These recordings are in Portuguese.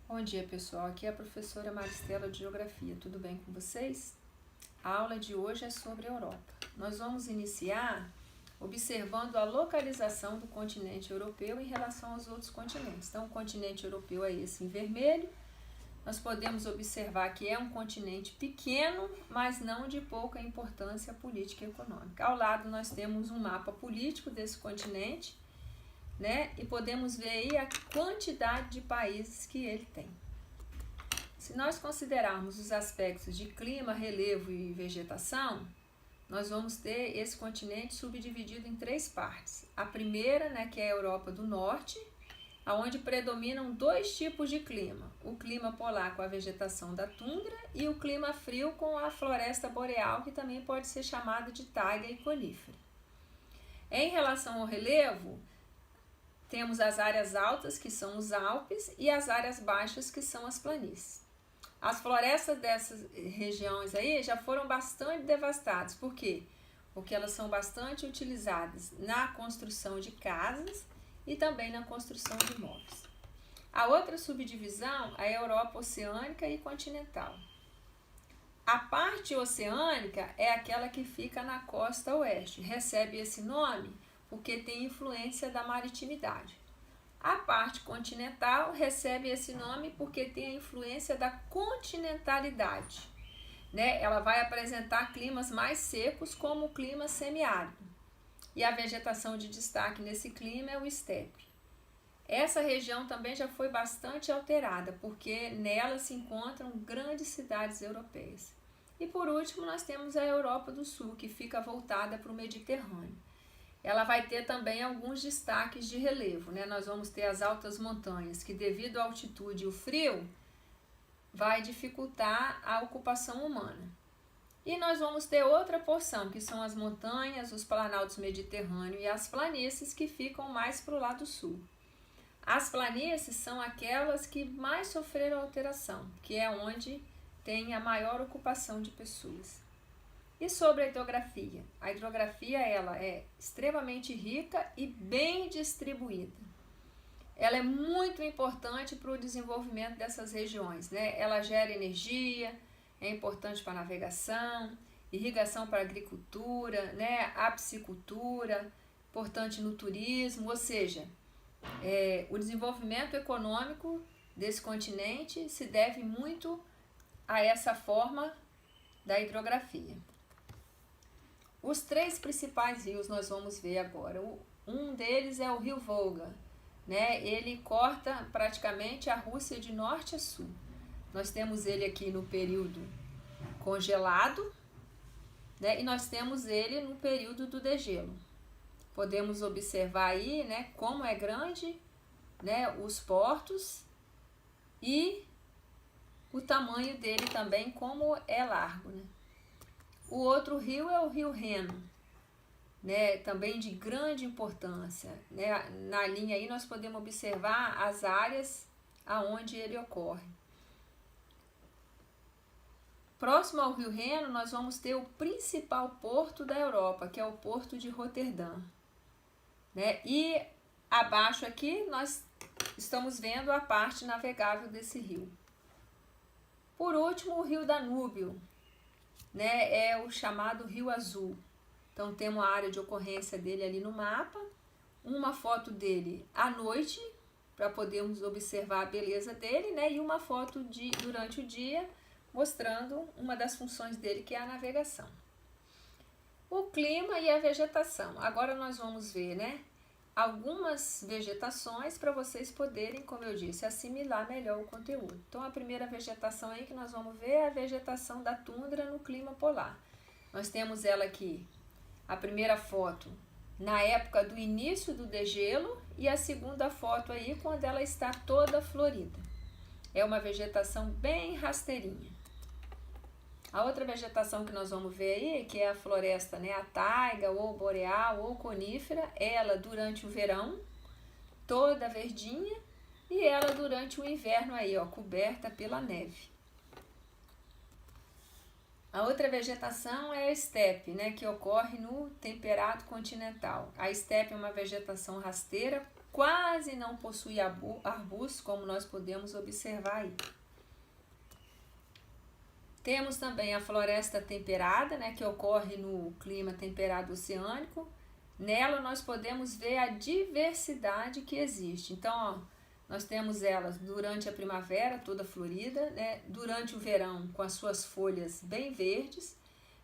Bom dia, pessoal. Aqui é a professora Maristela de Geografia. Tudo bem com vocês? A aula de hoje é sobre a Europa. Nós vamos iniciar observando a localização do continente europeu em relação aos outros continentes. Então, o continente europeu é esse em vermelho. Nós podemos observar que é um continente pequeno, mas não de pouca importância política e econômica. Ao lado nós temos um mapa político desse continente, né? E podemos ver aí a quantidade de países que ele tem. Se nós considerarmos os aspectos de clima, relevo e vegetação, nós vamos ter esse continente subdividido em três partes. A primeira, né, que é a Europa do Norte, onde predominam dois tipos de clima. O clima polar com a vegetação da tundra e o clima frio com a floresta boreal, que também pode ser chamada de taiga e conífera. Em relação ao relevo, temos as áreas altas, que são os Alpes, e as áreas baixas, que são as planícies. As florestas dessas regiões aí já foram bastante devastadas. Por quê? Porque elas são bastante utilizadas na construção de casas e também na construção de imóveis. A outra subdivisão é a Europa oceânica e continental. A parte oceânica é aquela que fica na costa oeste. Recebe esse nome porque tem influência da maritimidade. A parte continental recebe esse nome porque tem a influência da continentalidade, né? Ela vai apresentar climas mais secos, como o clima semiárido. E a vegetação de destaque nesse clima é o estepe. Essa região também já foi bastante alterada, porque nela se encontram grandes cidades europeias. E por último, nós temos a Europa do Sul, que fica voltada para o Mediterrâneo. Ela vai ter também alguns destaques de relevo, né? Nós vamos ter as altas montanhas, que devido à altitude e o frio, vai dificultar a ocupação humana. E nós vamos ter outra porção, que são as montanhas, os planaltos mediterrâneos e as planícies, que ficam mais para o lado sul. As planícies são aquelas que mais sofreram alteração, que é onde tem a maior ocupação de pessoas. E sobre a hidrografia? A hidrografia ela é extremamente rica e bem distribuída. Ela é muito importante para o desenvolvimento dessas regiões, né? Ela gera energia, é importante para a navegação, irrigação para a agricultura, né? A piscicultura, importante no turismo, ou seja, o desenvolvimento econômico desse continente se deve muito a essa forma da hidrografia. Os três principais rios nós vamos ver agora. Um deles é o rio Volga, né? Ele corta praticamente a Rússia de norte a sul. Nós temos ele aqui no período congelado, né? E nós temos ele no período do degelo. Podemos observar aí, né, como é grande, né, os portos e o tamanho dele também, como é largo, né? O outro rio é o rio Reno, né, também de grande importância, né? Na linha aí nós podemos observar as áreas aonde ele ocorre. Próximo ao rio Reno nós vamos ter o principal porto da Europa, que é o porto de Roterdã, né? E abaixo aqui nós estamos vendo a parte navegável desse rio. Por último, o rio Danúbio, né, é o chamado Rio Azul. Então temos a área de ocorrência dele ali no mapa, uma foto dele à noite, para podermos observar a beleza dele, né, e uma foto durante o dia, mostrando uma das funções dele, que é a navegação. O clima e a vegetação. Agora nós vamos ver, né, algumas vegetações para vocês poderem, como eu disse, assimilar melhor o conteúdo. Então, a primeira vegetação aí que nós vamos ver é a vegetação da tundra no clima polar. Nós temos ela aqui, a primeira foto, na época do início do degelo, e a segunda foto aí quando ela está toda florida. É uma vegetação bem rasteirinha. A outra vegetação que nós vamos ver aí, que é a floresta, né, a taiga, ou boreal, ou conífera, ela durante o verão, toda verdinha, e ela durante o inverno aí, ó, coberta pela neve. A outra vegetação é a estepe, né, que ocorre no temperado continental. A estepe é uma vegetação rasteira, quase não possui arbustos, como nós podemos observar aí. Temos também a floresta temperada, né, que ocorre no clima temperado oceânico. Nela nós podemos ver a diversidade que existe. Então, ó, nós temos elas durante a primavera, toda florida, né, durante o verão, com as suas folhas bem verdes.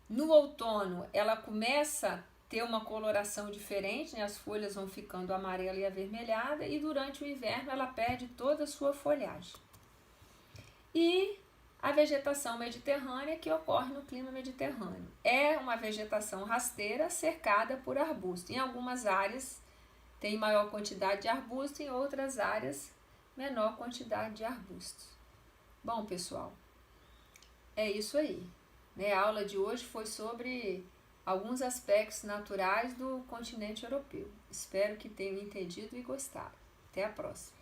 No outono, ela começa a ter uma coloração diferente, né, as folhas vão ficando amarela e avermelhada, e durante o inverno ela perde toda a sua folhagem. E a vegetação mediterrânea, que ocorre no clima mediterrâneo. É uma vegetação rasteira cercada por arbustos. Em algumas áreas tem maior quantidade de arbustos, em outras áreas menor quantidade de arbustos. Bom, pessoal, é isso aí. Né? A aula de hoje foi sobre alguns aspectos naturais do continente europeu. Espero que tenham entendido e gostado. Até a próxima.